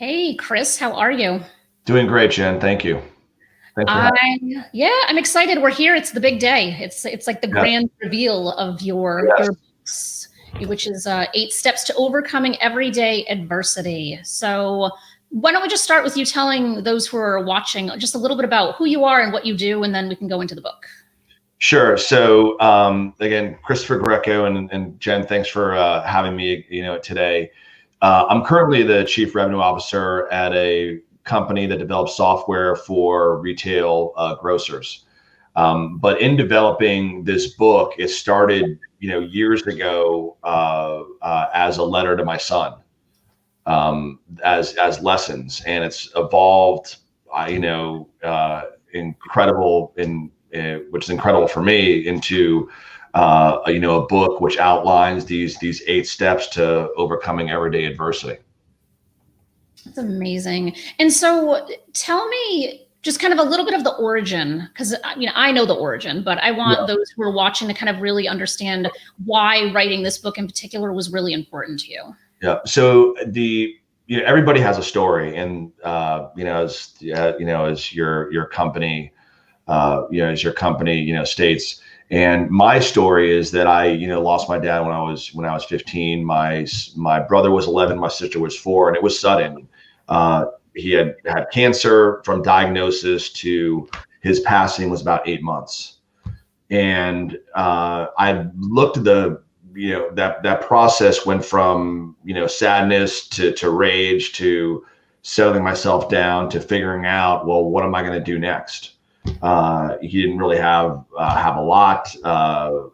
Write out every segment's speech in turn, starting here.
Hey, Chris, how are you? Doing great, Jen. Thank you. Thanks for having I'm excited. We're here. It's the big day. It's like the me. Yeah. grand reveal of your Yes. books, which is 8 steps to overcoming everyday adversity. So why don't we just start with you telling those who are watching just a little bit about who you are and what you do, and then we can go into the book. Sure. So again, Christopher Greco and Jen, thanks for having me. Today. I'm currently the chief revenue officer at a company that develops software for retail grocers. But in developing this book, it started years ago as a letter to my son, as lessons, and it's evolved. Incredible which is incredible for me, into a book which outlines these 8 steps to overcoming everyday adversity. That's amazing. And so tell me just kind of a little bit of the origin, because I know the origin, but I want Yeah. those who are watching to kind of really understand why writing this book in particular was really important to you. Yeah. So everybody has a story, and as your company, states. And my story is that I lost my dad when I was 15. My brother was 11, my sister was 4, and it was sudden. He had cancer. From diagnosis to his passing was about 8 months. And I looked at that process went from sadness to rage to settling myself down to figuring out, well, what am I going to do next? He didn't really have a lot.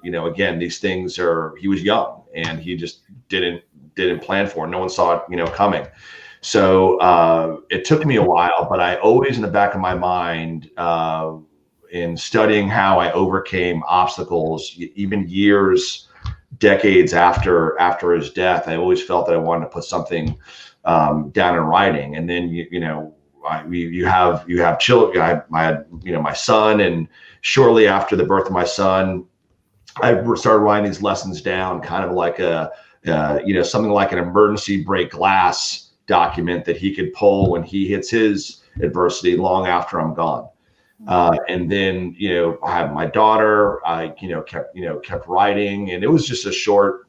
Again, these things he was young, and he just didn't plan for it. No one saw it coming. So it took me a while, but I always, in the back of my mind, in studying how I overcame obstacles, even years, decades after his death, I always felt that I wanted to put something down in writing. And then you have children. I had my son, and shortly after the birth of my son, I started writing these lessons down, kind of like something like an emergency break glass document that he could pull when he hits his adversity long after I'm gone. And then I have my daughter. I kept writing, and it was just a short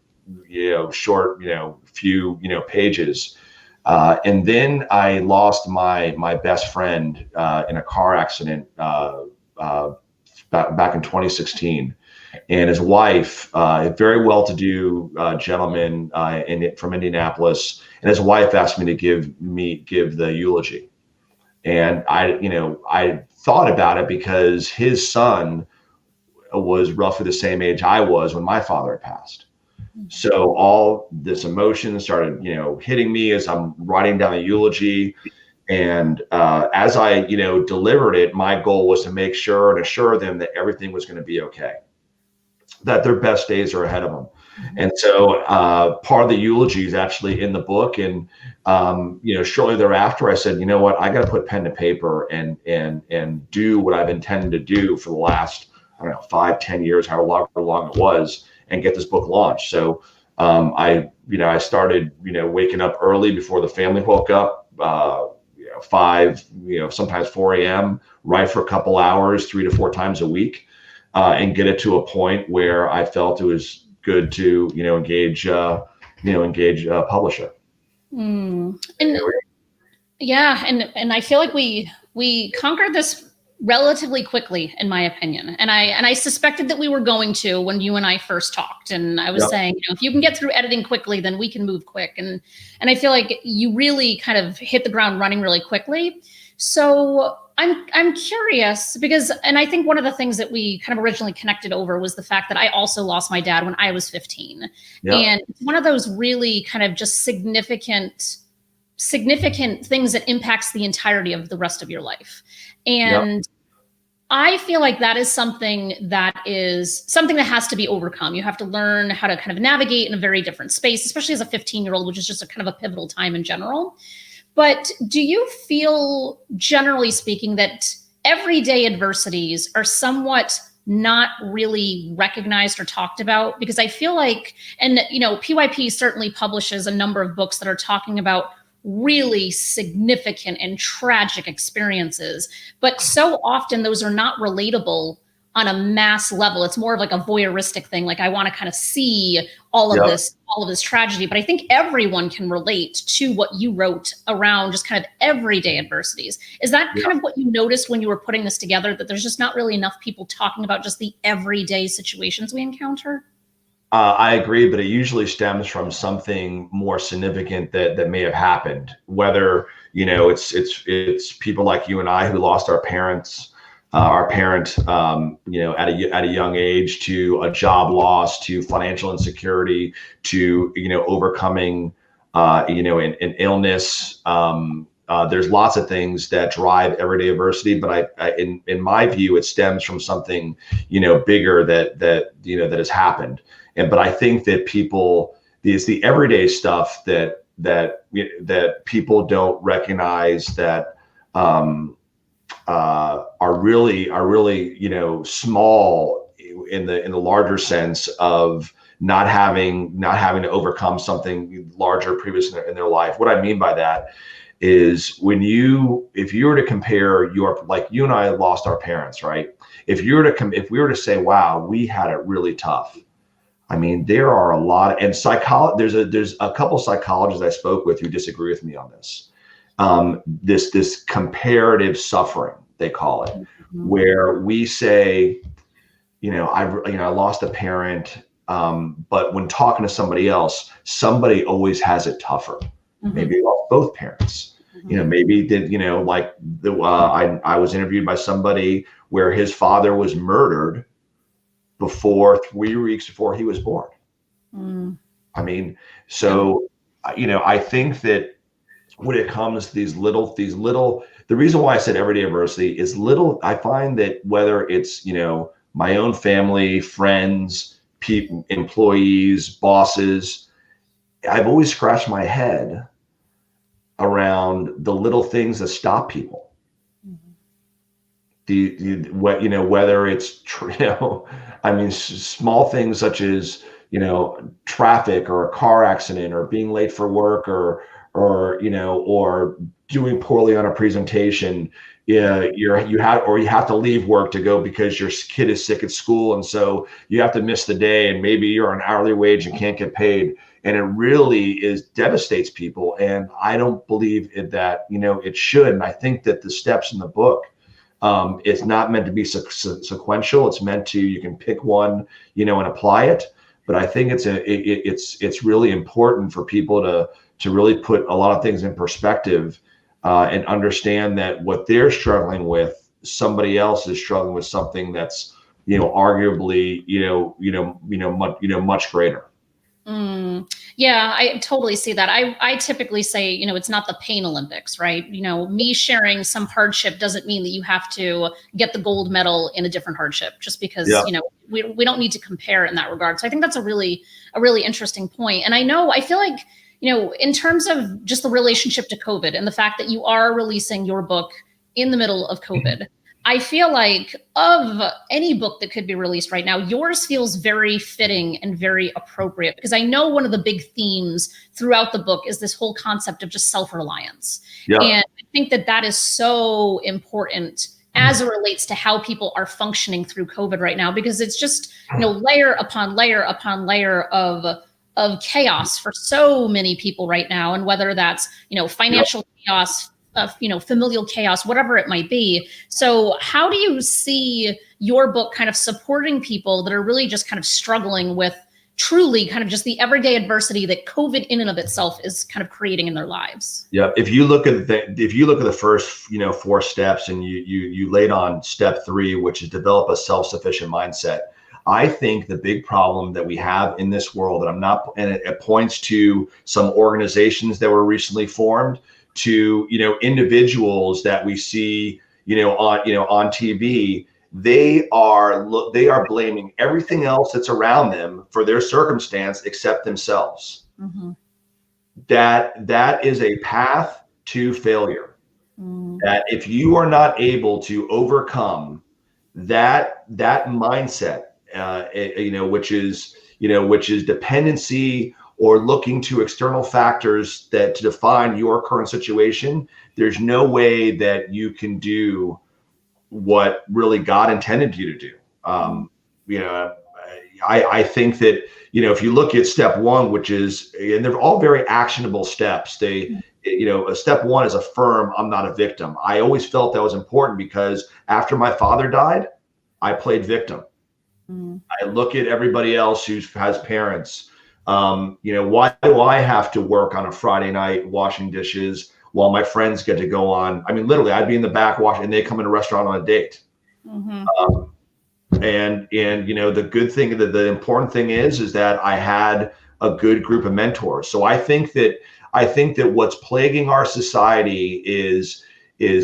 few pages. And then I lost my best friend in a car accident back in 2016, and his wife, a very well-to-do gentleman from Indianapolis, and his wife asked me to give the eulogy. And I thought about it because his son was roughly the same age I was when my father had passed. So all this emotion started, hitting me as I'm writing down the eulogy. And as I, delivered it, my goal was to make sure and assure them that everything was going to be okay, that their best days are ahead of them. And so part of the eulogy is actually in the book. And shortly thereafter, I said, you know what, I got to put pen to paper and do what I've intended to do for the last, I don't know, 5-10 years, however long it was, and get this book launched. So I started waking up early before the family woke up, 5, sometimes 4 a.m., write for a couple hours 3 to 4 times a week, and get it to a point where I felt it was good to engage a publisher. And yeah, and I feel like we conquered this relatively quickly, in my opinion. And I suspected that we were going to when you and I first talked. And I was saying, if you can get through editing quickly, then we can move quick. And I feel like you really kind of hit the ground running really quickly. So I'm curious because, and I think one of the things that we kind of originally connected over was the fact that I also lost my dad when I was 15. And it's one of those really kind of just significant things that impacts the entirety of the rest of your life. And I feel like that is something that has to be overcome. You have to learn how to kind of navigate in a very different space, especially as a 15-year-old, which is just a kind of a pivotal time in general. But do you feel, generally speaking, that everyday adversities are somewhat not really recognized or talked about? Because I feel like, and PYP certainly publishes a number of books that are talking about really significant and tragic experiences. But so often those are not relatable on a mass level. It's more of like a voyeuristic thing. Like I want to kind of see all of this tragedy. But I think everyone can relate to what you wrote around just kind of everyday adversities. Is that kind of what you noticed when you were putting this together, that there's just not really enough people talking about just the everyday situations we encounter? I agree, but it usually stems from something more significant that may have happened. Whether it's people like you and I who lost our parents, our parent, at a young age, to a job loss, to financial insecurity, to overcoming an illness. There's lots of things that drive everyday adversity, but in my view, it stems from something bigger that has happened. But I think that it's the everyday stuff that people don't recognize, that are really small in the larger sense of not having to overcome something larger previous in their life. What I mean by that is, if you were to compare like you and I lost our parents, right? If we were to say, wow, we had it really tough. I mean, there are a lot, and there's a couple psychologists I spoke with who disagree with me on this. This comparative suffering, they call it, where we say, I lost a parent, but when talking to somebody else, somebody always has it tougher. Maybe they lost both parents. Maybe I was interviewed by somebody where his father was murdered 3 weeks before he was born. I mean, so I think that when it comes to these little, the reason why I said everyday adversity is little. I find that whether it's my own family, friends, people, employees, bosses, I've always scratched my head around the little things that stop people. Whether it's small things such as traffic or a car accident or being late for work or doing poorly on a presentation. You have to leave work to go because your kid is sick at school, and so you have to miss the day, and maybe you're on hourly wage and can't get paid, and it really devastates people. And I don't believe that it should. And I think that the steps in the book, it's not meant to be sequential. It's meant to, you can pick one, and apply it. But I think it's really important for people to really put a lot of things in perspective, and understand that what they're struggling with, somebody else is struggling with something that's arguably much greater. Yeah, I totally see that. I typically say, it's not the pain Olympics, right? Me sharing some hardship doesn't mean that you have to get the gold medal in a different hardship, just because, we don't need to compare in that regard. So I think that's a really interesting point. And I feel like, in terms of just the relationship to COVID and the fact that you are releasing your book in the middle of COVID, I feel like of any book that could be released right now, yours feels very fitting and very appropriate, because I know one of the big themes throughout the book is this whole concept of just self-reliance. Yeah. And I think that is so important as it relates to how people are functioning through COVID right now, because it's just, layer upon layer upon layer of chaos for so many people right now. And whether that's, financial chaos, familial chaos, whatever it might be. So how do you see your book kind of supporting people that are really just kind of struggling with truly kind of just the everyday adversity that COVID in and of itself is kind of creating in their lives? Yeah. If you look at the first, 4 steps, and you laid on step 3, which is develop a self-sufficient mindset. I think the big problem that we have in this world, and it points to some organizations that were recently formed, to individuals that we see on TV. They are blaming everything else that's around them for their circumstance except themselves. Mm-hmm. That is a path to failure. Mm-hmm. That if you are not able to overcome that mindset, which is dependency or looking to external factors that to define your current situation, there's no way that you can do what really God intended you to do. You know, I think that, you know, if you look at step one, which is, and they're all very actionable steps. You know, step one is affirm I'm not a victim. I always felt that was important because after my father died, I played victim. I look at everybody else who has parents. You know, why do I have to work on a Friday night washing dishes while my friends get to go on? I mean, literally, I'd be in the back washing, and they come in a restaurant on a date. And you know, the good thing, the important thing is that I had a good group of mentors. So I think that what's plaguing our society is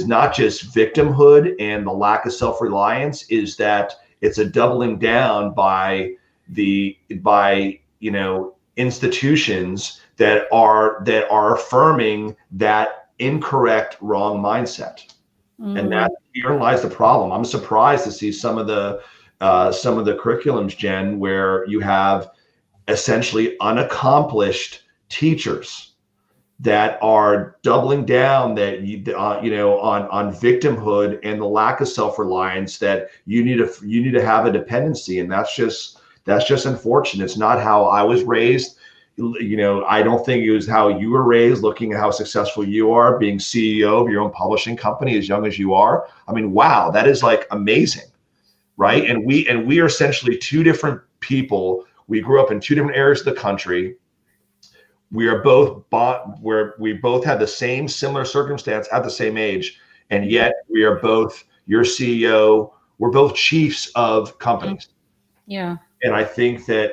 not just victimhood and the lack of self-reliance, is that it's a doubling down by you know, institutions that are affirming that incorrect, wrong mindset. And that here lies the problem. I'm surprised to see some of the curriculums, Jen, where you have essentially unaccomplished teachers that are doubling down that you know, on victimhood and the lack of self-reliance, that you need to have a dependency, and that's just unfortunate. It's not how I was raised. You know, I don't think it was how you were raised, looking at how successful you are, being CEO of your own publishing company as young as you are. I mean, wow, that is like amazing, right? And we are essentially two different people. We grew up in two different areas of the country. We are both where we both had the same similar circumstance at the same age, and yet we are both your CEO. We're both chiefs of companies. Yeah. And I think that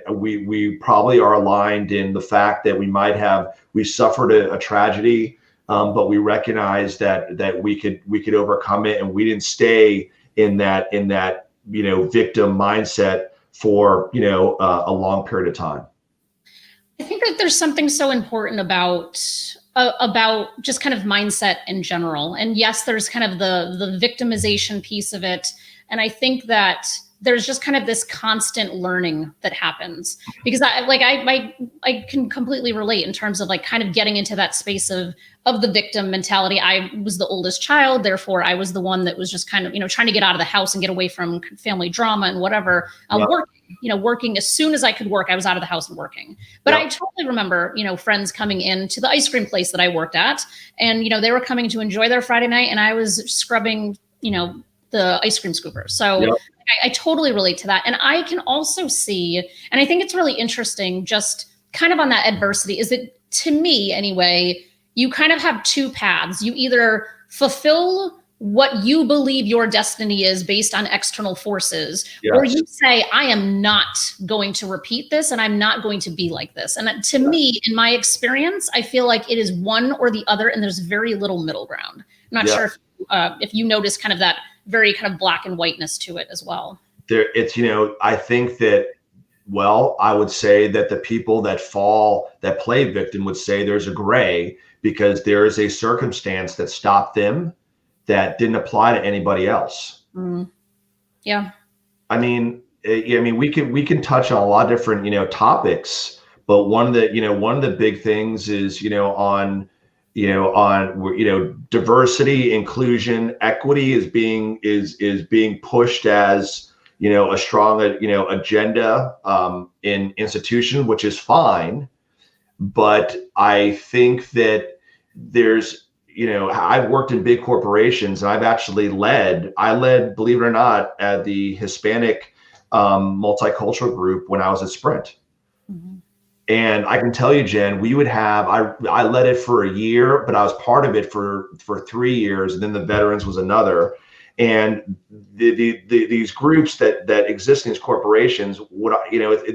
we probably are aligned in the fact that we suffered a tragedy, but we recognized that we could overcome it, and we didn't stay in that you know, victim mindset for, you know, a long period of time. I think that there's something so important about just kind of mindset in general. And yes, there's kind of the victimization piece of it. And I think that there's just kind of this constant learning that happens, because I can completely relate in terms of like kind of getting into that space of the victim mentality. I was the oldest child, therefore I was the one that was just kind of, you know, trying to get out of the house and get away from family drama and whatever. Working as soon as I could work, I was out of the house and working. But I totally remember, you know, friends coming in to the ice cream place that I worked at, and, you know, they were coming to enjoy their Friday night, and I was scrubbing, you know, the ice cream scooper. So I totally relate to that. And I can also see, and I think it's really interesting, just kind of on that adversity, is that, to me anyway, you kind of have two paths. You either fulfill what you believe your destiny is based on external forces, or you say, I am not going to repeat this, and I'm not going to be like this. And to me, in my experience, I feel like it is one or the other, and there's very little middle ground. I'm not sure if you notice kind of that very kind of black and whiteness to it as well. It's, you know, I think that, well, I would say that the people that play victim would say there's a gray, because there is a circumstance that stopped them that didn't apply to anybody else. Yeah. I mean, we can touch on a lot of different, you know, topics, but one of the big things is, on diversity, inclusion, equity is being pushed as, a strong, agenda in institution, which is fine. But I think that there's, I've worked in big corporations, and I've actually led, believe it or not, at the Hispanic multicultural group when I was at Sprint. Mm-hmm. And I can tell you, Jen, we would have, I led it for a year, but I was part of it for 3 years. And then the veterans was another. And these groups that exist in these corporations would,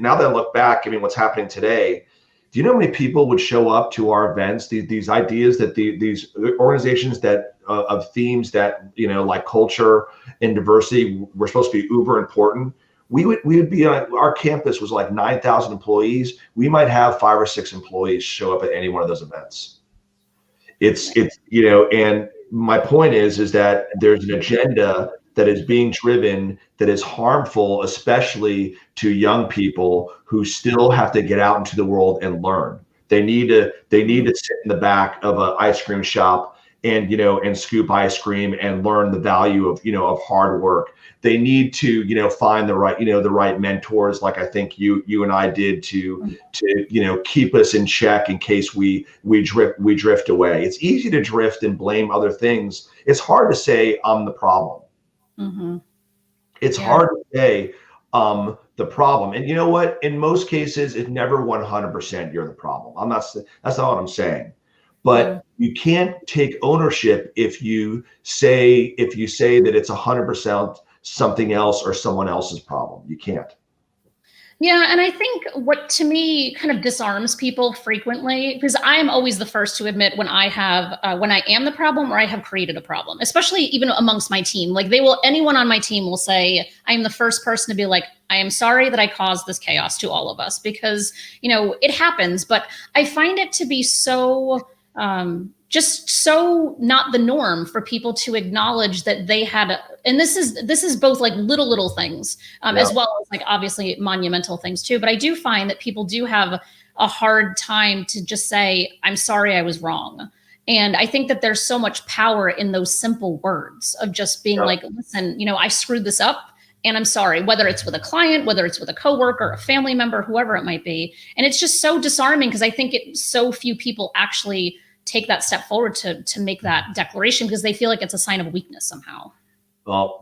now that I look back, I mean, what's happening today, do you know how many people would show up to our events? These ideas that these organizations that of themes that, like culture and diversity were supposed to be uber important. We would be on, our campus was like 9,000 employees. We might have 5 or 6 employees show up at any one of those events. It's and my point is that there's an agenda that is being driven that is harmful, especially to young people who still have to get out into the world and learn. They need to sit in the back of an ice cream shop and and scoop ice cream and learn the value of of hard work. They need to find the right the right mentors, like I think you and I did, to keep us in check in case we drift away. It's easy to drift and blame other things. It's hard to say I'm the problem. Mm-hmm. It's hard to say the problem. And you know what? In most cases, it's never 100% you're the problem. That's not what I'm saying. But you can't take ownership if you say that it's 100% something else or someone else's problem. You can't. Yeah, and I think what to me kind of disarms people frequently, because I am always the first to admit when I am the problem or I have created a problem, especially even amongst my team. Like anyone on my team will say, I am the first person to be like, I am sorry that I caused this chaos to all of us, because it happens. But I find it to be so just so not the norm for people to acknowledge that they had and this is both like little things as well as like obviously monumental things too. But I do find that people do have a hard time to just say, I'm sorry, I was wrong. And I think that there's so much power in those simple words of just being like, listen, I screwed this up and I'm sorry, whether it's with a client, whether it's with a coworker, a family member, whoever it might be. And it's just so disarming, because I think so few people actually take that step forward to make that declaration, because they feel like it's a sign of weakness somehow. Well,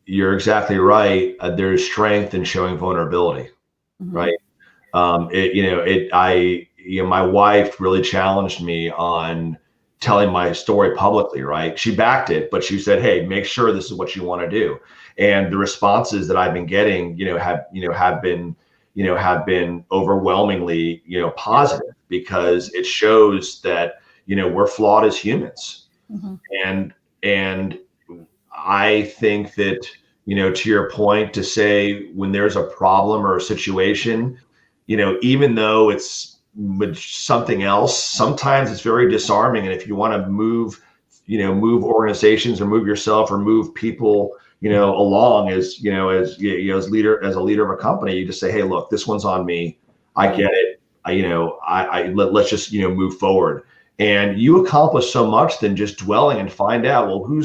you're exactly right. There's strength in showing vulnerability, right? My wife really challenged me on telling my story publicly, right? She backed it, but she said, hey, make sure this is what you want to do. And the responses that I've been getting, have been overwhelmingly, positive, because it shows that, we're flawed as humans. And I think that, to your point, to say when there's a problem or a situation, even though it's with something else, sometimes it's very disarming. And if you want to move organizations or move yourself or move people, along as a leader of a company, you just say, hey, look, this one's on me. I get it. Let's just, move forward. And you accomplish so much than just dwelling and find out, well, who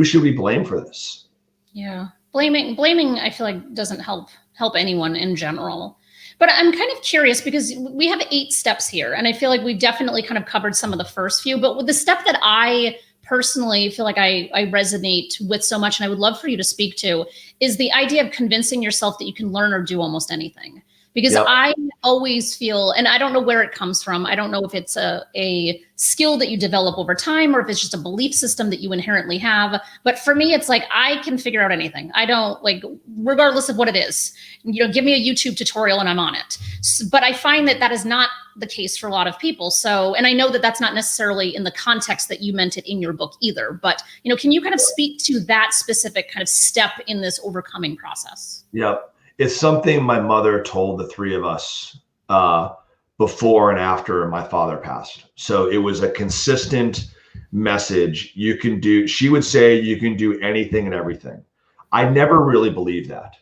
should we blame for this? Yeah. Blaming, I feel like doesn't help anyone in general. But I'm kind of curious, because we have 8 steps here, and I feel like we've definitely kind of covered some of the first few, but with the step that I personally feel like I resonate with so much, and I would love for you to speak to, is the idea of convincing yourself that you can learn or do almost anything. Because I always feel, and I don't know where it comes from. I don't know if it's a skill that you develop over time, or if it's just a belief system that you inherently have. But for me, it's like, I can figure out anything. I don't, like, regardless of what it is, give me a YouTube tutorial and I'm on it. But I find that is not the case for a lot of people. So, and I know that that's not necessarily in the context that you meant it in your book either. But, can you kind of speak to that specific kind of step in this overcoming process? Yep. It's something my mother told the 3 of us before and after my father passed. So it was a consistent message. She would say, you can do anything and everything. I never really believed that.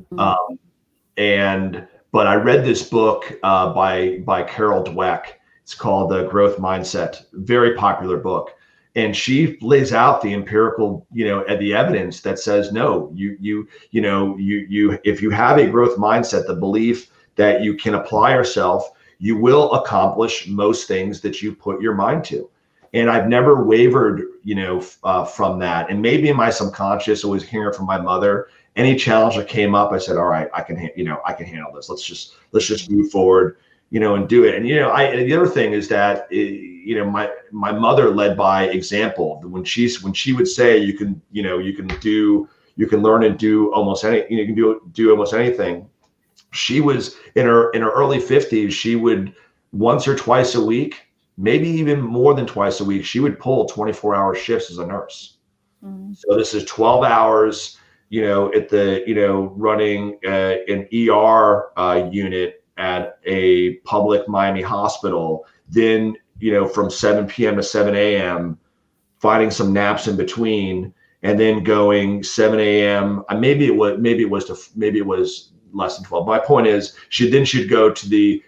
But I read this book by Carol Dweck. It's called The Growth Mindset, very popular book. And she lays out the empirical, the evidence that says, no, you if you have a growth mindset, the belief that you can apply yourself, you will accomplish most things that you put your mind to. And I've never wavered, from that. And maybe in my subconscious, always hearing from my mother, any challenge that came up, I said, all right, I can handle this. Let's just move forward, and do it. And, the other thing is that, my mother led by example. When she would say, you can learn and do almost anything, you can do almost anything. She was in her early 50s. She would, once or twice a week, maybe even more than twice a week, she would pull 24-hour shifts as a nurse. So this is 12 hours, at the, running an ER unit at a public Miami hospital, then, from 7 p.m. to 7 a.m., finding some naps in between, and then going 7 a.m. Maybe it was less than 12. My point is, she'd go to the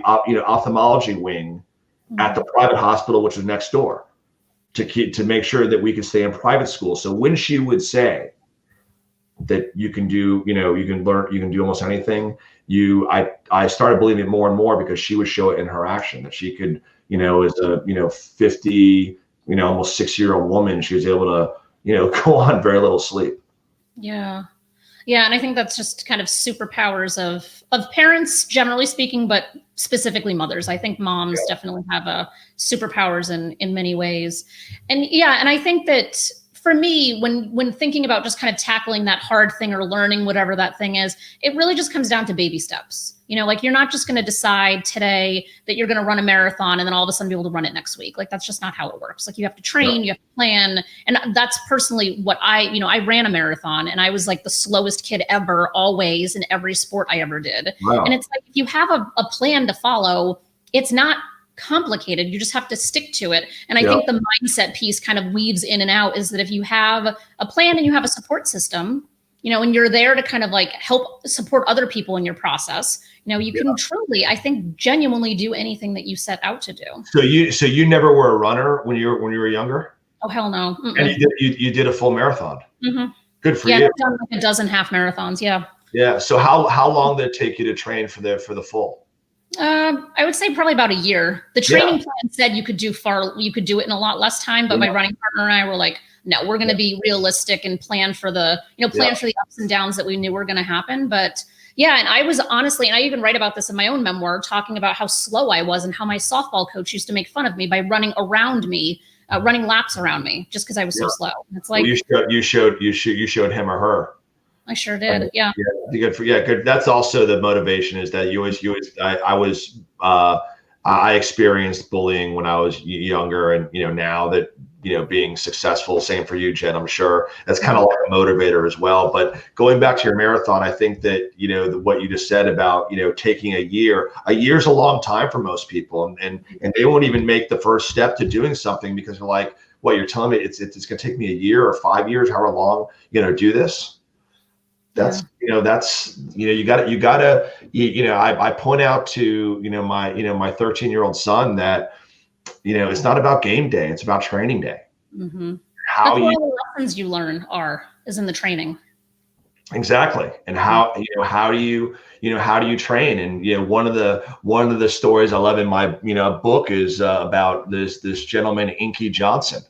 ophthalmology wing at the private hospital, which was next door, to make sure that we could stay in private school. So when she would say that you can do, you can learn, you can do almost anything, I started believing it more and more, because she would show it in her action, that she could, as a 50, almost 6-year-old woman, she was able to, go on very little sleep. Yeah. Yeah. And I think that's just kind of superpowers of parents, generally speaking, but specifically mothers. I think moms definitely have superpowers in many ways. And yeah, and I think that for me, when thinking about just kind of tackling that hard thing or learning whatever that thing is, it really just comes down to baby steps. Like, you're not just going to decide today that you're going to run a marathon and then all of a sudden be able to run it next week. Like, that's just not how it works. Like, you have to train, you have to plan. And that's personally what I ran a marathon, and I was like the slowest kid ever, always, in every sport I ever did. Wow. And it's like, if you have a plan to follow, it's not complicated. You just have to stick to it. And I think the mindset piece kind of weaves in and out, is that if you have a plan and you have a support system, and you're there to kind of like help support other people in your process, you can truly, I think, genuinely do anything that you set out to do. So you never were a runner when you were younger? Oh, hell no. Mm-mm. And you did a full marathon. Mm-hmm. Good for you. Yeah, I've done like a dozen half marathons. Yeah. Yeah. So how long did it take you to train for the full? I would say probably about a year. The training plan said you could do it in a lot less time, but my running partner and I were like, no, we're going to be realistic and plan for the ups and downs that we knew were going to happen. But yeah, and I was honestly, and I even write about this in my own memoir, talking about how slow I was and how my softball coach used to make fun of me by running around me, running laps around me, just because I was so slow. It's like, well, you showed him or her. I sure did. Yeah. Good. That's also the motivation, is that I experienced bullying when I was younger, and now that being successful, same for you, Jen, I'm sure that's kind of like a motivator as well. But going back to your marathon, I think that what you just said about taking a year's a long time for most people, and they won't even make the first step to doing something because they're like, what, you're telling me it's going to take me a year or 5 years, however long do this? That's you gotta I point out to my 13-year-old son that it's not about game day, it's about training day. Mm-hmm. That's one of the lessons you learn is in the training. Exactly. And how do you train? And one of the stories I love in my book is about this gentleman, Inky Johnson.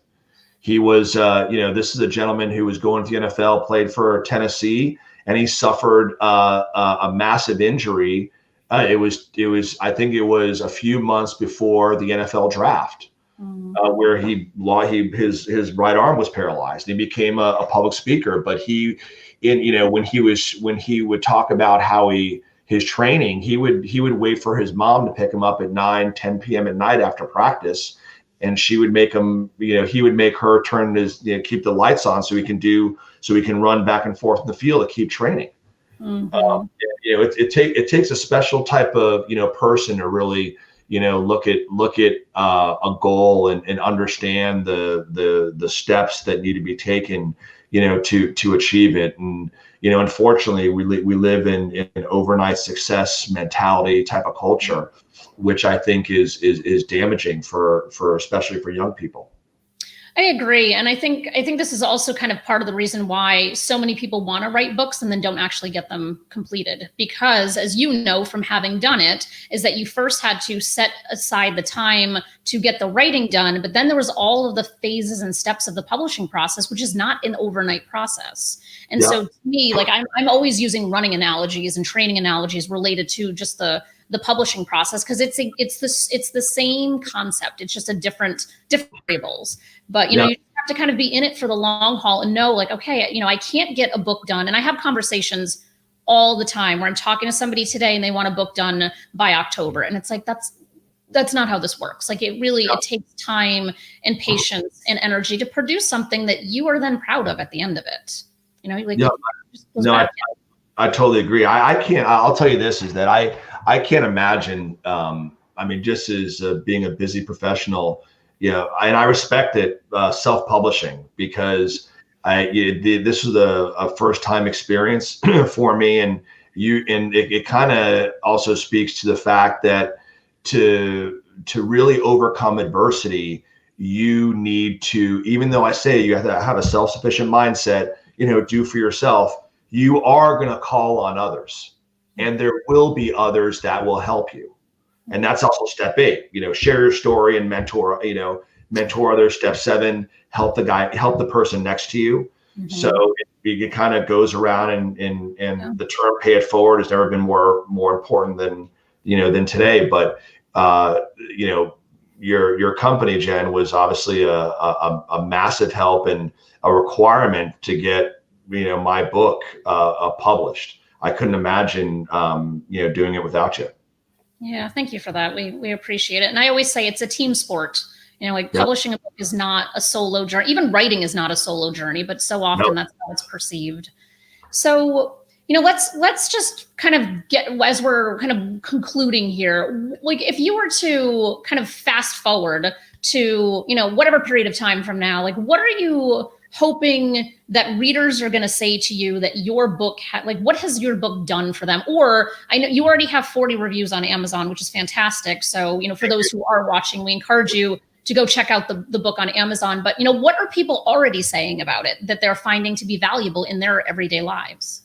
He was this is a gentleman who was going to the NFL, played for Tennessee, and he suffered a massive injury. It was I think it was a few months before the NFL draft, where his right arm was paralyzed. He became a public speaker, but when he would talk about how his training, he would wait for his mom to pick him up at 9-10 p.m. at night after practice, and she would make him, he would make her turn his, keep the lights on so he can run back and forth in the field to keep training. Mm-hmm. It takes a special type of person to really look at a goal and understand the steps that need to be taken to achieve it. And unfortunately we live in an overnight success mentality type of culture, which I think is damaging for especially for young people. I agree. And I think this is also kind of part of the reason why so many people want to write books and then don't actually get them completed. Because, as you know from having done it, is that you first had to set aside the time to get the writing done. But then there was all of the phases and steps of the publishing process, which is not an overnight process. And so to me, like I'm always using running analogies and training analogies related to just the publishing process, because it's the same concept. It's just a different variables. But you have to kind of be in it for the long haul and know, like, okay, I can't get a book done. And I have conversations all the time where I'm talking to somebody today and they want a book done by October, and it's like that's not how this works. Like, it takes time and patience and energy to produce something that you are then proud of at the end of it. I totally agree. I'll tell you this, is that I can't imagine, just as being a busy professional, and I respect it, self-publishing, because this was a first time experience for me, and it kind of also speaks to the fact that to really overcome adversity, you need to, even though I say you have to have a self-sufficient mindset, do for yourself, you are going to call on others, and there will be others that will help you. And that's also step 8, share your story and mentor others. Step 7, help the person next to you. Mm-hmm. So it kind of goes around, and the term "pay it forward" has never been more important than today. But your company, Jen, was obviously a massive help and a requirement to get my book published. I couldn't imagine doing it without you. Yeah, thank you for that. We appreciate it. And I always say it's a team sport. Publishing a book is not a solo journey. Even writing is not a solo journey, but so often that's how it's perceived. So, let's just kind of get, as we're kind of concluding here, like if you were to kind of fast forward to, whatever period of time from now, like what are you hoping that readers are going to say to you that your book, what has your book done for them? Or I know you already have 40 reviews on Amazon, which is fantastic. So, for those who are watching, we encourage you to go check out the book on Amazon. But, what are people already saying about it that they're finding to be valuable in their everyday lives?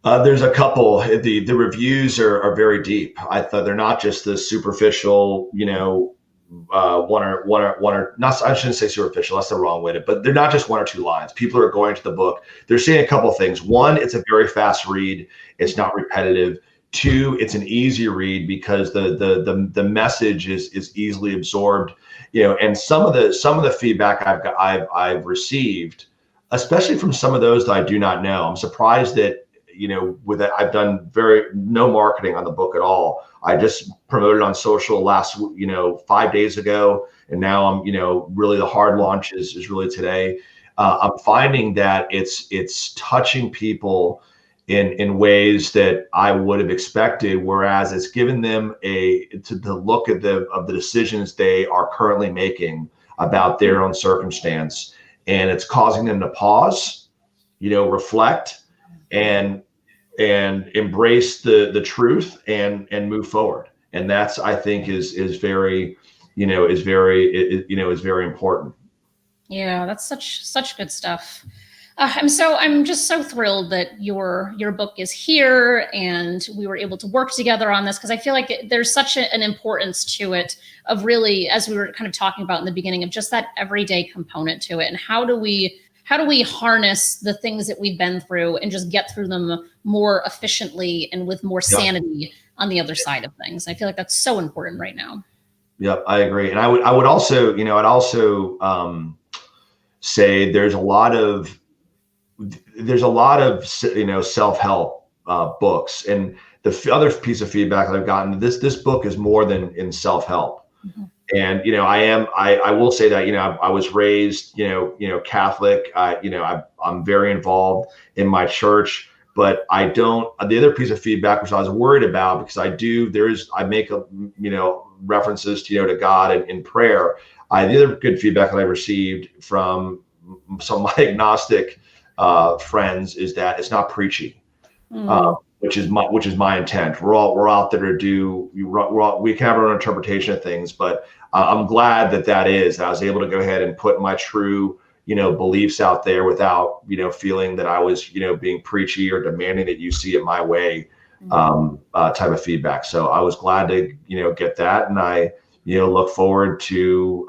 There's a couple. The reviews are very deep. I thought they're not just the superficial, one or not. I shouldn't say superficial. That's the wrong way but they're not just 1 or 2 lines. People are going to the book. They're saying a couple of things. 1, it's a very fast read. It's not repetitive. 2, it's an easy read because the message is easily absorbed. And some of the feedback I've received, especially from some of those that I do not know. I'm surprised that with it, I've done no marketing on the book at all. I just promoted on social last 5 days ago, and now I'm really the hard launch is really today. I'm finding that it's touching people in ways that I would have expected, whereas it's given them to look at the decisions they are currently making about their own circumstance, and it's causing them to pause, reflect, and embrace the truth and move forward. And that's, I think, is very important. Yeah, that's such good stuff. I'm just so thrilled that your book is here and we were able to work together on this, because I feel like there's such an importance to it, of really, as we were kind of talking about in the beginning, of just that everyday component to it. And how do we harness the things that we've been through and just get through them more efficiently and with more sanity on the other side of things? I feel like that's so important right now. Yep, I agree. And I would also, say there's a lot of self-help books. And the other piece of feedback that I've gotten, this book is more than in self-help. Mm-hmm. And I will say that I was raised Catholic. I'm very involved in my church, but I don't. The other piece of feedback, which I was worried about, because I make references to God and in prayer. The other good feedback that I received from some of my agnostic friends is that it's not preachy. Mm. Which is my intent. We're all out there to do. We can have our own interpretation of things, but I'm glad that is. I was able to go ahead and put my true, beliefs out there without, feeling that I was, being preachy or demanding that you see it my way, type of feedback. So I was glad to, get that, and I, look forward to,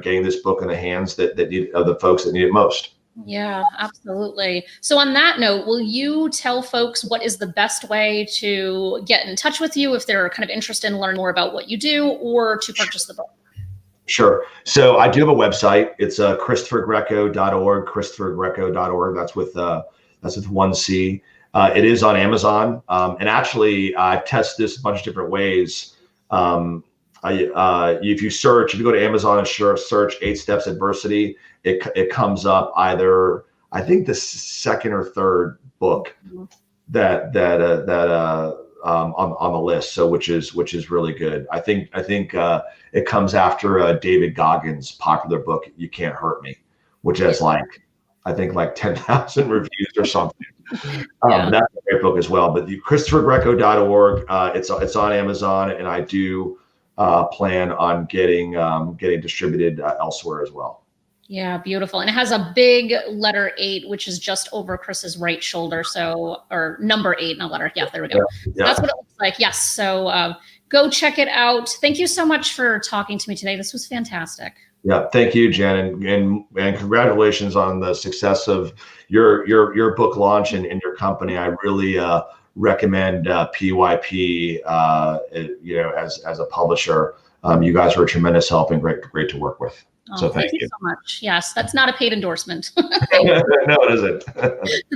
getting this book in the hands of the folks that need it most. Yeah, absolutely. So on that note, will you tell folks what is the best way to get in touch with you if they're kind of interested in learning more about what you do, or to purchase the book? Sure. So I do have a website. It's ChristopherGreco.org, ChristopherGreco.org. That's with 1 C. It is on Amazon. And actually, I've tested this a bunch of different ways. If you go to Amazon and search 8 Steps Adversity, it comes up either, I think, the second or third book that on the list. So which is really good. I think it comes after David Goggins' popular book, You Can't Hurt Me, which has like I think like 10,000 reviews or something. Yeah. But that's a great book as well. But the ChristopherGreco.org, it's on Amazon, and I do plan on getting distributed elsewhere as well. Yeah, beautiful. And it has a big letter 8, which is just over Chris's right shoulder. So, or number 8, not letter. Yeah, there we go. Yeah. So that's what it looks like. Yes. So go check it out. Thank you so much for talking to me today. This was fantastic. Yeah, thank you, Jen, and congratulations on the success of your book launch and your company. I really recommend PYP. As a publisher, you guys were a tremendous help and great to work with. Oh, So thank you so much. Yes, that's not a paid endorsement. No, it isn't.